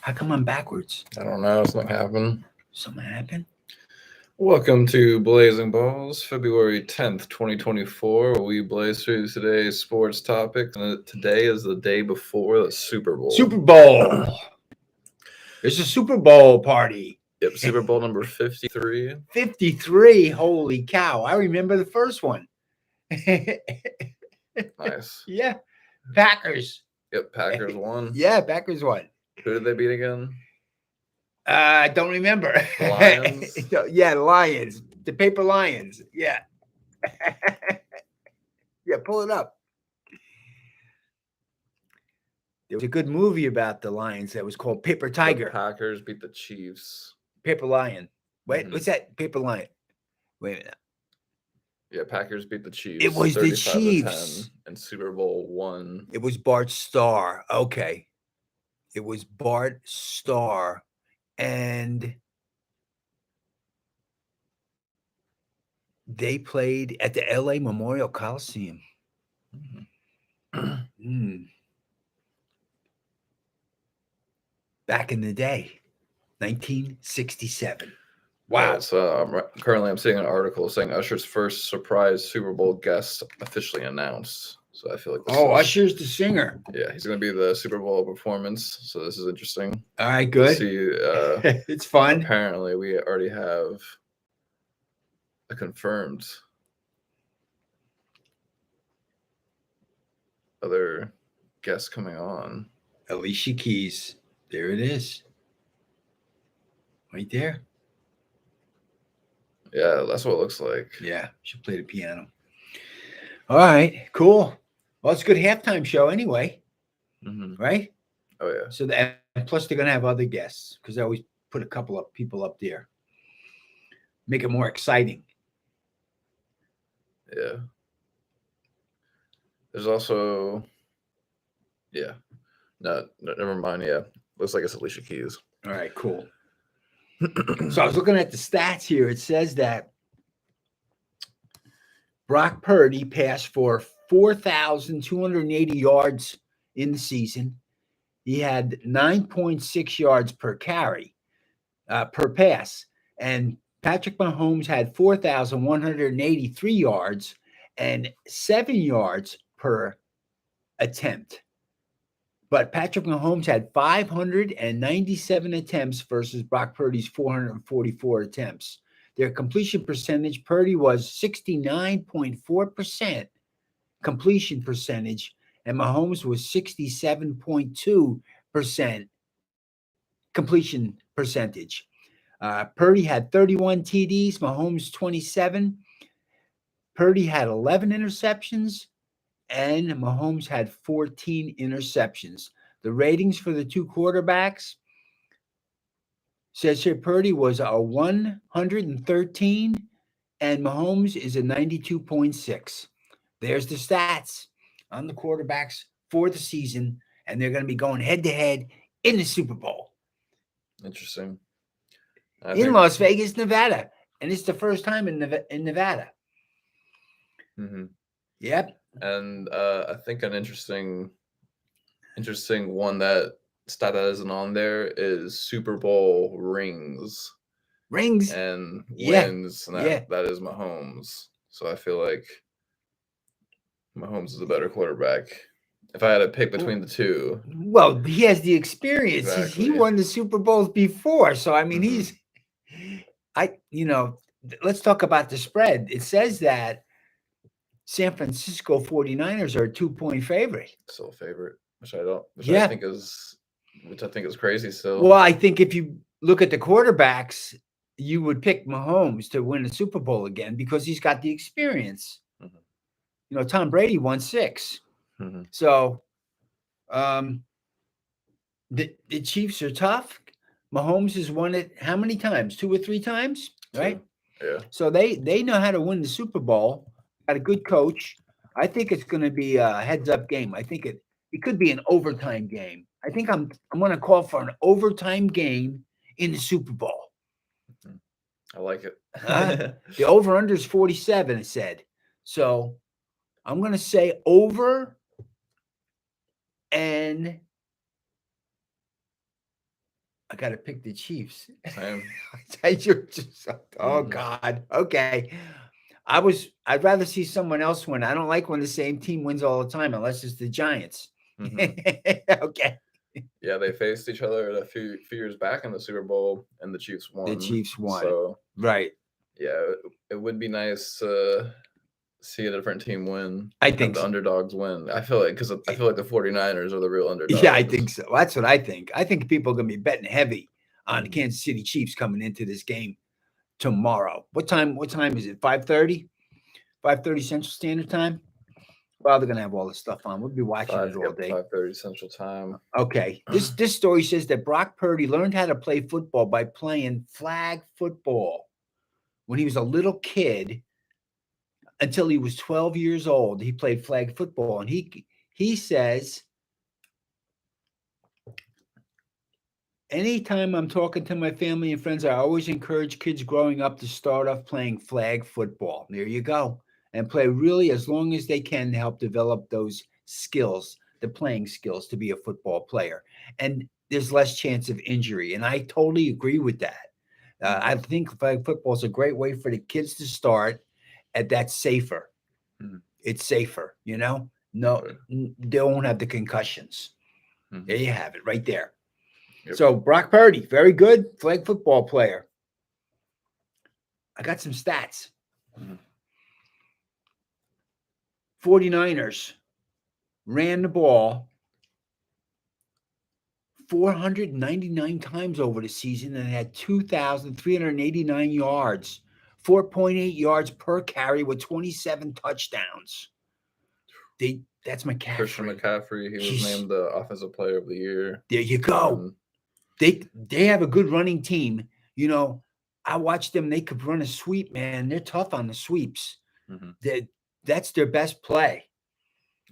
How come I'm backwards? I don't know. Something happened. Something happened? Welcome to Blazing Balls, February 10th, 2024. We blaze through today's sports topic, and today is the day before the Super Bowl. Super Bowl. It's a Super Bowl party. Yep, Super Bowl number 53. 53. Holy cow. I remember the first one. Nice. Yeah. Packers. Yep, Packers won. Yeah, Packers won. Who did they beat again? I don't remember. The Lions? Yeah, the Lions. The Paper Lions. Yeah. Yeah, pull it up. There was a good movie about the Lions that was called Paper Tiger. The Packers beat the Chiefs. Paper Lion. Wait, what's that? Paper Lion. Wait a minute. Yeah, Packers beat the Chiefs. It was the Chiefs. And Super Bowl won. It was Bart Starr. Okay. It was Bart Starr. And they played at the LA Memorial Coliseum. Back in the day, 1967. Wow. Yeah, so currently I'm seeing an article saying Usher's first surprise Super Bowl guest officially announced. So I feel like Usher's the singer. Yeah, he's going to be the Super Bowl performance. So this is interesting. All right, good. See, it's fun. Apparently, we already have a confirmed other guest coming on. Alicia Keys. There it is. Right there. Yeah, that's what it looks like. Yeah, she played the piano. All right, cool. Well, it's a good halftime show anyway, right? Oh, yeah. So, and plus they're going to have other guests because they always put a couple of people up there. Make it more exciting. Yeah. There's also, yeah. No, never mind. Yeah. Looks like it's Alicia Keys. All right, cool. So I was looking at the stats here. It says that Brock Purdy passed for 4,280 yards in the season. He had 9.6 yards per carry, per pass. And Patrick Mahomes had 4,183 yards and 7 yards per attempt. But Patrick Mahomes had 597 attempts versus Brock Purdy's 444 attempts. Their completion percentage, Purdy was 69.4% completion percentage, and Mahomes was 67.2% completion percentage. Purdy had 31 TDs, Mahomes 27. Purdy had 11 interceptions, and Mahomes had 14 interceptions. The ratings for the two quarterbacks says here Purdy was a 113 and Mahomes is a 92.6. There's the stats on the quarterbacks for the season, and they're going to be going head-to-head in the Super Bowl. Interesting. In Las Vegas, Nevada. And it's the first time in Nevada. Yep. And I think an interesting one that stat that isn't on there is Super Bowl rings and wins, and that is Mahomes. So I feel like Mahomes is a better quarterback. If I had to pick between the two, well, he has the experience. Exactly. He won the Super Bowls before, so I mean, let's talk about the spread. It says that San Francisco 49ers are a 2-point favorite. Still a favorite, which I think is crazy still. Well, I think if you look at the quarterbacks, you would pick Mahomes to win the Super Bowl again because he's got the experience. Tom Brady won 6. So the Chiefs are tough. Mahomes has won it how many times? 2 or 3 times, right? Yeah. So they know how to win the Super Bowl. Got a good coach. I think it's going to be a heads-up game. I think it could be an overtime game. I think I'm going to call for an overtime game in the Super Bowl. I like it. The over-under is 47, it said. So I'm going to say over, and I got to pick the Chiefs. Same. Oh God. Okay. I'd rather see someone else win. I don't like when the same team wins all the time, unless it's the Giants. Okay. Yeah, they faced each other a few years back in the Super Bowl, and the Chiefs won. The Chiefs won. So right. Yeah, it would be nice to see a different team win. I think the underdogs win. I feel like because I feel like the 49ers are the real underdogs. Yeah, I think so. That's what I think. I think people are going to be betting heavy on the Mhm. Kansas City Chiefs coming into this game tomorrow. What time is it? 5:30? 5:30 Central Standard Time? Well, they're going to have all this stuff on. We'll be watching it all day. 5:30 Central Time. Okay. This story says that Brock Purdy learned how to play football by playing flag football when he was a little kid until he was 12 years old. He played flag football, and he says, anytime I'm talking to my family and friends, I always encourage kids growing up to start off playing flag football. There you go. And play really as long as they can to help develop those skills, the playing skills to be a football player. And there's less chance of injury. And I totally agree with that. I think flag football is a great way for the kids to start, and that's safer. It's safer, No, they won't have the concussions. There you have it right there. Yep. So Brock Purdy, very good flag football player. I got some stats. 49ers ran the ball 499 times over the season and had 2,389 yards, 4.8 yards per carry with 27 touchdowns. That's McCaffrey. Christian McCaffrey, he was named the Offensive Player of the Year. There you go. They have a good running team. I watched them. They could run a sweep, man. They're tough on the sweeps. That's their best play.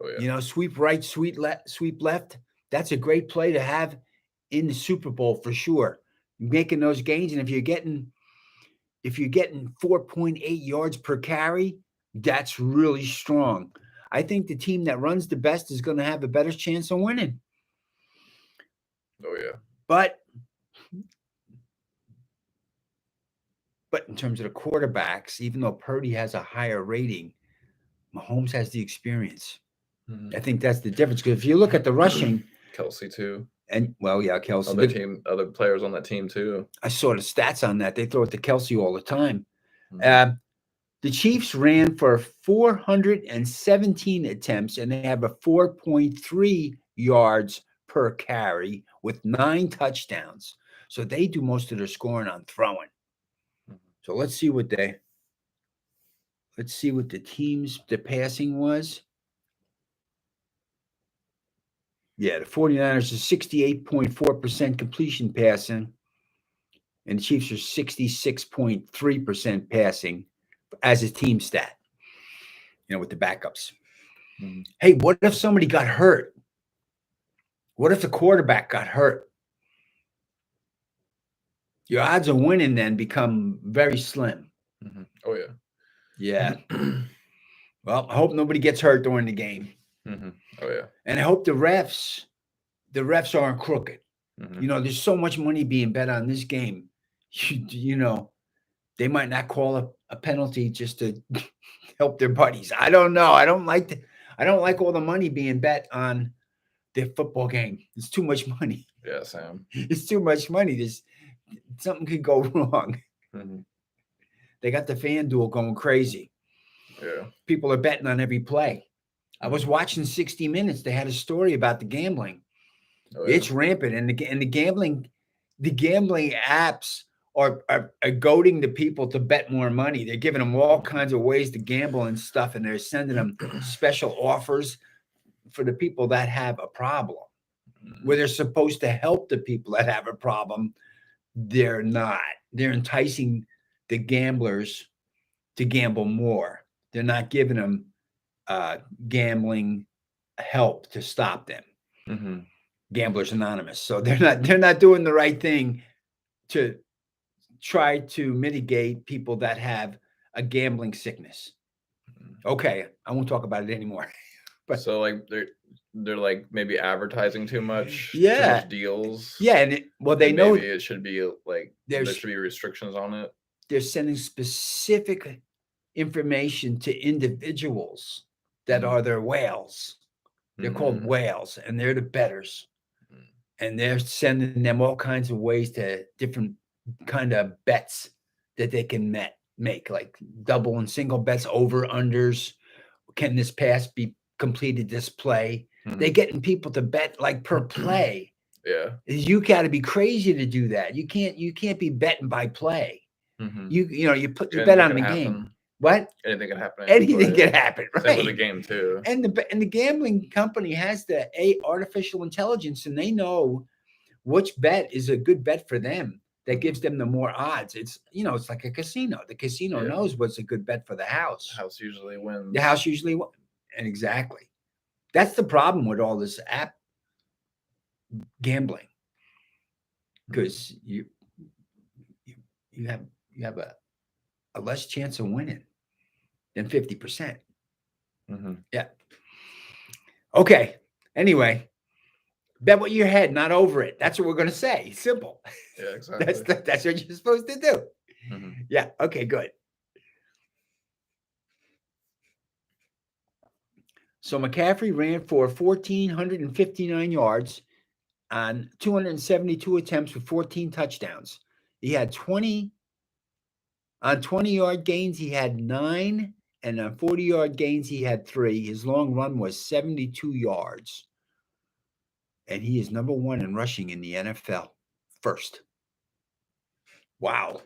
Oh, yeah. Sweep right, sweep left. That's a great play to have in the Super Bowl for sure. Making those gains, and if you're getting 4.8 yards per carry, that's really strong. I think the team that runs the best is going to have a better chance of winning. Oh yeah. But in terms of the quarterbacks, even though Purdy has a higher rating, Mahomes has the experience. I think that's the difference. Because if you look at the rushing, Kelsey too, and Kelsey, other players on that team too. I saw the stats on that. They throw it to Kelsey all the time. The Chiefs ran for 417 attempts, and they have a 4.3 yards per carry with 9 touchdowns. So they do most of their scoring on throwing. So let's see what the passing was. Yeah, the 49ers is 68.4% completion passing, and the Chiefs are 66.3% passing as a team stat, with the backups. Hey, what if somebody got hurt? What if the quarterback got hurt? Your odds of winning then become very slim. Oh, yeah. Yeah. Well, I hope nobody gets hurt during the game. Oh, yeah. And I hope the refs aren't crooked. There's so much money being bet on this game. They might not call a penalty just to help their buddies. I don't know. I don't like all the money being bet on the football game. It's too much money. Yeah, Sam. It's too much money. Something could go wrong. They got the FanDuel going crazy. Yeah. People are betting on every play. I was watching 60 Minutes. They had a story about the gambling. Oh, yeah. It's rampant, and the gambling apps are goading the people to bet more money. They're giving them all kinds of ways to gamble and stuff, and they're sending them special offers for the people that have a problem. Where they're supposed to help the people that have a problem, they're not. They're enticing the gamblers to gamble more. They're not giving them gambling help to stop them. Gamblers Anonymous. So they're not doing the right thing to try to mitigate people that have a gambling sickness. Okay, I won't talk about it anymore. But so they're like maybe advertising too much deals. Yeah, and they know maybe it should be like there should be restrictions on it. They're sending specific information to individuals that are their whales. They're called whales, and they're the bettors. And they're sending them all kinds of ways to different kind of bets that they can make, like double and single bets, over unders. Can this pass be completed this play? They're getting people to bet like per play. Yeah. You got to be crazy to do that. You can't be betting by play. You put your bet on the game. What? Anything can happen. Anything can happen, right? Same with the game too. And the gambling company has the artificial intelligence, and they know which bet is a good bet for them. That gives them the more odds. It's like a casino. The casino knows what's a good bet for the house. The house usually wins. The house usually wins. And exactly. That's the problem with all this app gambling, because you have a less chance of winning than 50%. Yeah. Okay. Anyway, bet what your head, not over it. That's what we're going to say. Simple. Yeah, exactly. That's what you're supposed to do. Yeah. Okay, good. So McCaffrey ran for 1,459 yards on 272 attempts with 14 touchdowns. He had 20 on 20-yard gains. He had 9, and on 40-yard gains, he had 3. His long run was 72 yards. And he is number 1 in rushing in the NFL. First. Wow.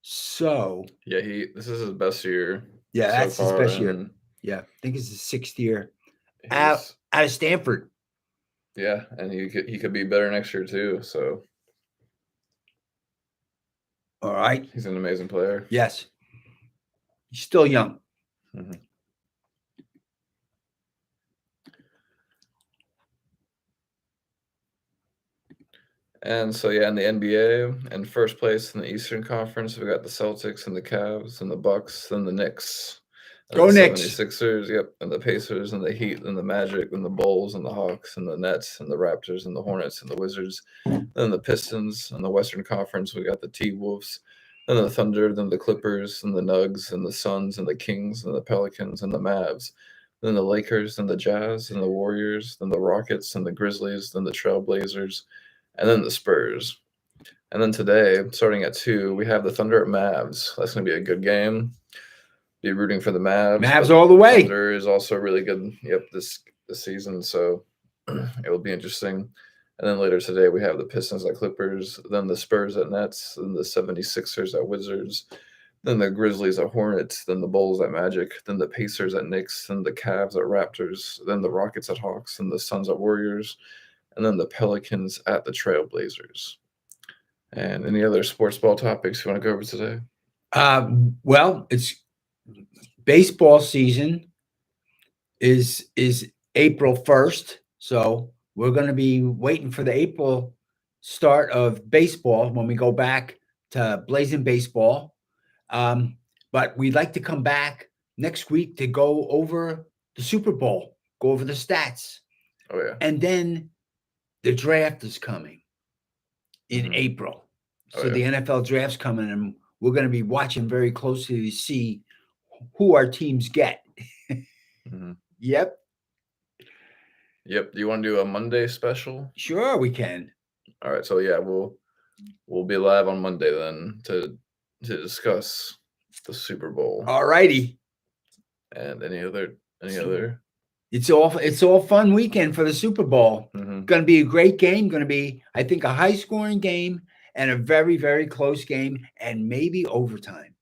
So. Yeah, this is his best year. Yeah, that's his best year. Yeah, I think it's his 6th year out of Stanford. Yeah, and he could be better next year too. So. All right. He's an amazing player. Yes. He's still young. And so, yeah, in the NBA, in first place in the Eastern Conference, we got the Celtics and the Cavs and the Bucks, then the Knicks. Go Knicks. 76ers, yep, and the Pacers and the Heat and the Magic and the Bulls and the Hawks and the Nets and the Raptors and the Hornets and the Wizards. Then the Pistons and the Western Conference, we got the T-Wolves, then the Thunder, then the Clippers and the Nugs and the Suns and the Kings and the Pelicans and the Mavs. Then the Lakers and the Jazz and the Warriors, then the Rockets and the Grizzlies, then the Trailblazers, and then the Spurs. And then today, starting at 2, we have the Thunder at Mavs. That's going to be a good game. Be rooting for the Mavs. Mavs all the way. Thunder is also really good. Yep, this season, so it will be interesting. And then later today, we have the Pistons at Clippers, then the Spurs at Nets, then the 76ers at Wizards, then the Grizzlies at Hornets, then the Bulls at Magic, then the Pacers at Knicks, then the Cavs at Raptors, then the Rockets at Hawks, and the Suns at Warriors, and then the Pelicans at the Trailblazers. And any other sports ball topics you want to go over today? Well, it's baseball season is April 1st, so we're going to be waiting for the April start of baseball when we go back to Blazing Baseball. But we'd like to come back next week to go over the Super Bowl, go over the stats. Oh, yeah. And then the draft is coming in April. So the NFL draft's coming, and we're going to be watching very closely to see who our teams get. Yep. Yep. Do you want to do a Monday special? Sure, we can. All right. So yeah, we'll be live on Monday then to discuss the Super Bowl. All righty. And any other? It's all fun weekend for the Super Bowl. Going to be a great game. Going to be, I think, a high scoring game and a very, very close game, and maybe overtime.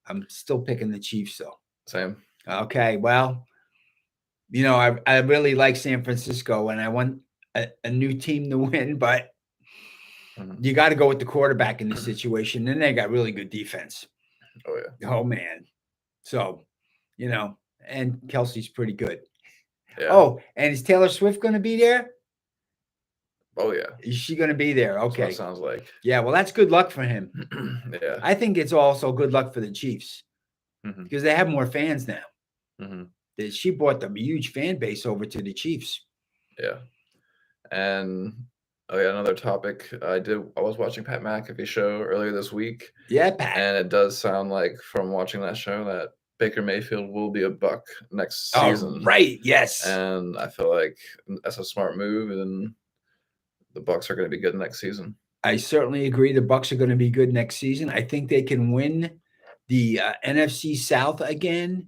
I'm still picking the Chiefs, though. Same. Okay. Well, I really like San Francisco, and I want a new team to win, but you got to go with the quarterback in this situation. And they got really good defense. Oh, yeah. Oh, man. So, and Kelsey's pretty good. Yeah. Oh, and is Taylor Swift going to be there? Oh, yeah. Is she going to be there? Okay. That's what it sounds like. Yeah, well, that's good luck for him. Yeah. I think it's also good luck for the Chiefs because they have more fans now. She brought a huge fan base over to the Chiefs. Yeah. And another topic. I was watching Pat McAfee show earlier this week. Yeah, Pat. And it does sound like from watching that show that Baker Mayfield will be a Buck next season. Oh, right. Yes. And I feel like that's a smart move, and the Bucks are going to be good next season. I certainly agree. The Bucks are going to be good next season. I think they can win the NFC South again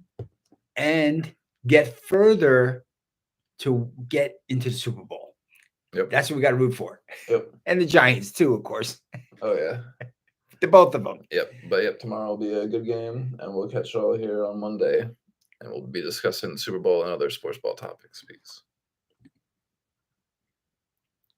and get further to get into the Super Bowl. Yep. That's what we got to root for. Yep. And the Giants too, of course. Oh yeah. The both of them. Yep. But tomorrow will be a good game, and we'll catch you all here on Monday, and we'll be discussing the Super Bowl and other sports ball topics. Peace.